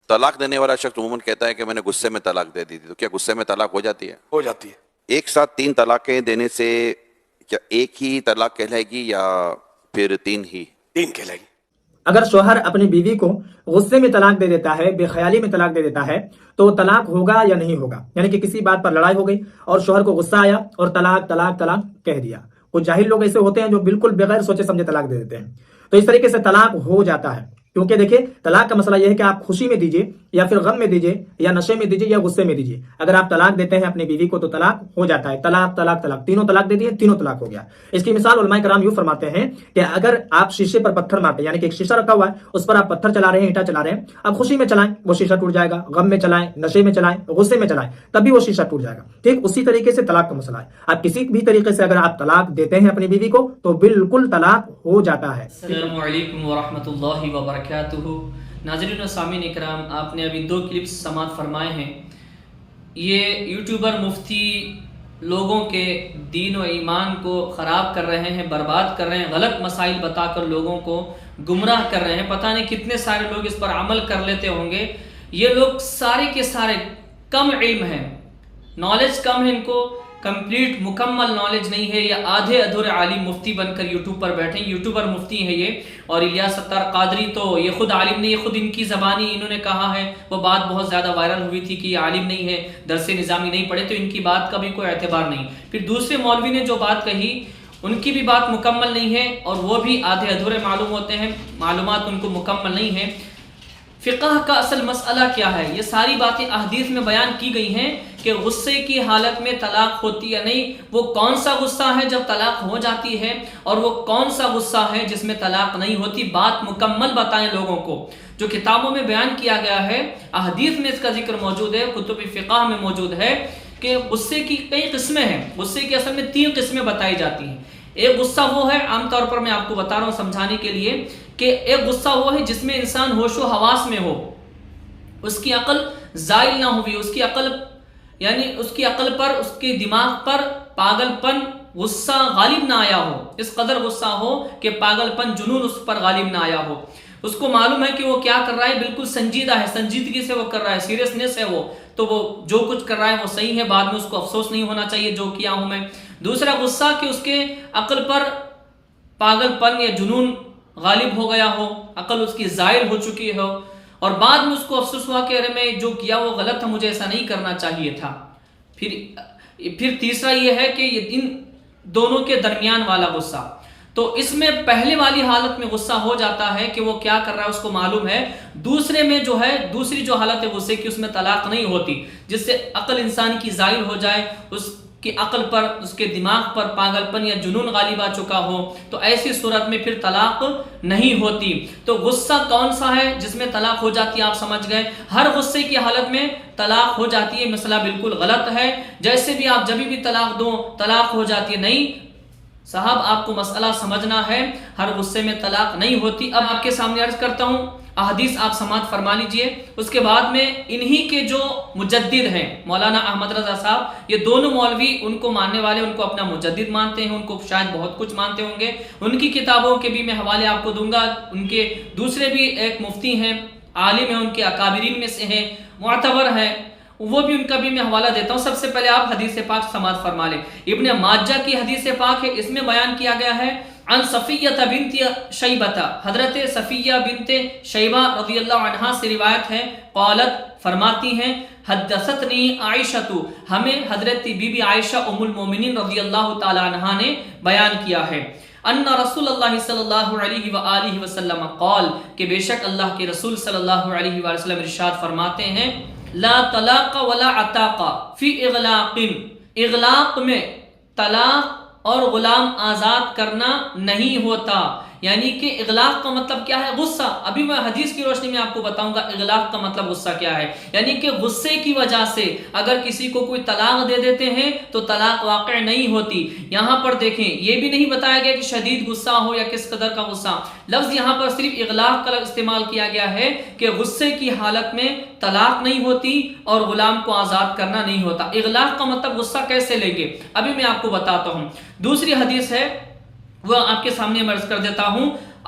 طلاق دینے والا شخص عموماً کہتا ہے کہ میں نے غصے میں طلاق دے دی تھی، تو کیا غصے میں طلاق ہو جاتی ہے؟ ہو جاتی ہے۔ ایک ساتھ 3 طلاقیں دینے سے کیا ایک ہی طلاق کہلائے گی یا پھر 3 ہی؟ 3 کہلائے گی۔ اگر شوہر اپنی بیوی کو غصے میں طلاق دے دیتا ہے، بے خیالی میں طلاق دے دیتا ہے، تو طلاق ہوگا یا نہیں ہوگا؟ یعنی کہ کسی بات پر لڑائی ہو گئی اور شوہر کو غصہ آیا اور طلاق طلاق طلاق کہہ دیا۔ کچھ جاہل لوگ ایسے ہوتے ہیں جو بالکل بغیر سوچے سمجھے طلاق دے دیتے ہیں، تو اس طریقے سے طلاق ہو جاتا ہے۔ کیونکہ دیکھیں طلاق کا مسئلہ یہ ہے کہ آپ خوشی میں دیجئے یا پھر غم میں دیجئے یا نشے میں دیجئے یا غصے میں دیجئے، اگر آپ طلاق دیتے ہیں اپنی بیوی کو تو طلاق ہو جاتا ہے۔ طلاق طلاق طلاق، تینوں طلاق دے دیے، تینوں طلاق ہو گیا۔ اس کی مثال علماء کرام یوں فرماتے ہیں کہ اگر آپ شیشے پر پتھر مارتے ہیں، یعنی کہ ایک شیشہ رکھا ہوا ہے، اس پر آپ پتھر چلا رہے ہیں، اینٹا چلا رہے ہیں، اب خوشی میں چلائیں وہ شیشہ ٹوٹ جائے گا، غم میں چلائیں، نشے میں چلائیں، غصے میں چلائیں، تب بھی وہ شیشہ ٹوٹ جائے گا۔ ٹھیک اسی طریقے سے طلاق کا مسئلہ ہے، آپ کسی بھی طریقے سے اگر آپ طلاق دیتے ہیں اپنی بیوی کو تو بالکل طلاق ہو جاتا ہے۔ السلام علیکم ورحمۃ اللہ وبرکاتہ۔ ناظرین و سامعین اکرام، آپ نے ابھی 2 کلپس سماعت فرمائے ہیں۔ یہ یوٹیوبر مفتی لوگوں کے دین و ایمان کو خراب کر رہے ہیں، برباد کر رہے ہیں، غلط مسائل بتا کر لوگوں کو گمراہ کر رہے ہیں۔ پتہ نہیں کتنے سارے لوگ اس پر عمل کر لیتے ہوں گے۔ یہ لوگ سارے کے سارے کم علم ہیں، نالج کم ہے، ان کو کمپلیٹ مکمل نالج نہیں ہے، یا آدھے ادھورے عالم مفتی بن کر یوٹیوب پر بیٹھے ہیں۔ یوٹیوبر مفتی ہیں یہ، اور الیاس ستار قادری تو یہ خود عالم نہیں ہے، خود ان کی زبانی انہوں نے کہا ہے، وہ بات بہت زیادہ وائرل ہوئی تھی کہ یہ عالم نہیں ہے، درس نظامی نہیں پڑھے، تو ان کی بات کا بھی کوئی اعتبار نہیں۔ پھر دوسرے مولوی نے جو بات کہی ان کی بھی بات مکمل نہیں ہے، اور وہ بھی آدھے ادھورے معلوم ہوتے ہیں، معلومات ان کو مکمل نہیں ہے۔ فقہ کا اصل مسئلہ کیا ہے؟ یہ ساری باتیں احادیث میں بیان کی گئی ہیں کہ غصے کی حالت میں طلاق ہوتی یا نہیں، وہ کون سا غصہ ہے جب طلاق ہو جاتی ہے، اور وہ کون سا غصہ ہے جس میں طلاق نہیں ہوتی۔ بات مکمل بتائیں لوگوں کو، جو کتابوں میں بیان کیا گیا ہے، احادیث میں اس کا ذکر موجود ہے، کتب فقہ میں موجود ہے کہ غصے کی کئی قسمیں ہیں۔ غصے کی اصل میں 3 قسمیں بتائی جاتی ہیں۔ ایک غصہ وہ ہے، عام طور پر میں آپ کو بتا رہا ہوں سمجھانے کے لیے، کہ ایک غصہ وہ ہے جس میں انسان ہوش و حواس میں ہو، اس کی عقل زائل نہ ہوئی، اس کی عقل یعنی اس کی عقل پر، اس کے دماغ پر پاگل پن، غصہ غالب نہ آیا ہو، اس قدر غصہ ہو کہ پاگل پن، جنون اس پر غالب نہ آیا ہو۔ اس کو معلوم ہے کہ وہ کیا کر رہا ہے، بالکل سنجیدہ ہے، سنجیدگی سے وہ کر رہا ہے، سیریسنیس ہے وہ، تو وہ جو کچھ کر رہا ہے وہ صحیح ہے، بعد میں اس کو افسوس نہیں ہونا چاہیے جو کیا ہوں میں۔ دوسرا غصہ کہ اس کے عقل پر پاگل پن یا جنون غالب ہو گیا ہو، عقل اس کی زائل ہو چکی ہو، اور بعد میں اس کو افسوس ہوا کہ ارے میں جو کیا وہ غلط تھا، مجھے ایسا نہیں کرنا چاہیے تھا۔ پھر تیسرا یہ ہے کہ ان دونوں کے درمیان والا غصہ، تو اس میں پہلے والی حالت میں غصہ ہو جاتا ہے کہ وہ کیا کر رہا ہے اس کو معلوم ہے۔ دوسرے میں جو ہے، دوسری جو حالت ہے غصے کی، اس میں طلاق نہیں ہوتی، جس سے عقل انسان کی زائل ہو جائے، اس کی عقل پر، اس کے دماغ پر پاگل پن یا جنون غالب آ چکا ہو، تو ایسی صورت میں پھر طلاق نہیں ہوتی۔ تو غصہ کون سا ہے جس میں طلاق ہو جاتی ہے؟ آپ سمجھ گئے، ہر غصے کی حالت میں طلاق ہو جاتی ہے، مسئلہ بالکل غلط ہے۔ جیسے بھی آپ جب بھی طلاق دو طلاق ہو جاتی ہے، نہیں صاحب، آپ کو مسئلہ سمجھنا ہے، ہر غصے میں طلاق نہیں ہوتی۔ اب آپ کے سامنے عرض کرتا ہوں، احادیث آپ سماعت فرما لیجئے، اس کے بعد میں انہی کے جو مجدد ہیں مولانا احمد رضا صاحب، یہ دونوں مولوی ان کو ماننے والے، ان کو اپنا مجدد مانتے ہیں، ان کو شاید بہت کچھ مانتے ہوں گے، ان کی کتابوں کے بھی میں حوالے آپ کو دوں گا۔ ان کے دوسرے بھی ایک مفتی ہیں، عالم ہیں، ان کے اکابرین میں سے ہیں، معتبر ہیں، وہ بھی ان کا بھی میں حوالہ دیتا ہوں۔ سب سے پہلے آپ حدیث پاک سماعت فرما لیں، ابن ماجہ کی حدیث پاک ہے، اس میں بیان کیا گیا ہے عن صفیہ بنت شیبہ، حضرت صفیہ بنت شیبہ رضی اللہ عنہا سے روایت ہے، قالت فرماتی ہیں، حدثتنی عائشہ، ہمیں حضرت بی بی عائشہ ام المومنین رضی اللہ تعالی عنہا نے بیان کیا ہے، ان رسول اللہ صلی اللہ علیہ وآلہ وسلم قال، کہ بے شک اللہ کے رسول صلی اللہ علیہ وآلہ وسلم ارشاد فرماتے ہیں، لا طلاق ولا عتاق فی اغلاق، اغلاق میں طلاق اور غلام آزاد کرنا نہیں ہوتا۔ یعنی کہ اغلاق کا مطلب کیا ہے؟ غصہ۔ ابھی میں حدیث کی روشنی میں آپ کو بتاؤں گا اغلاق کا مطلب غصہ کیا ہے۔ یعنی کہ غصے کی وجہ سے اگر کسی کو کوئی طلاق دے دیتے ہیں تو طلاق واقع نہیں ہوتی۔ یہاں پر دیکھیں، یہ بھی نہیں بتایا گیا کہ شدید غصہ ہو یا کس قدر کا غصہ، لفظ یہاں پر صرف اغلاق کا لفظ استعمال کیا گیا ہے کہ غصے کی حالت میں طلاق نہیں ہوتی اور غلام کو آزاد کرنا نہیں ہوتا۔ اغلاق کا مطلب غصہ کیسے لیں گے، ابھی میں آپ کو بتاتا ہوں۔ دوسری حدیث ہے، وہ آپ کے سامنے عرض کر دیتا ہوں،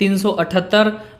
378,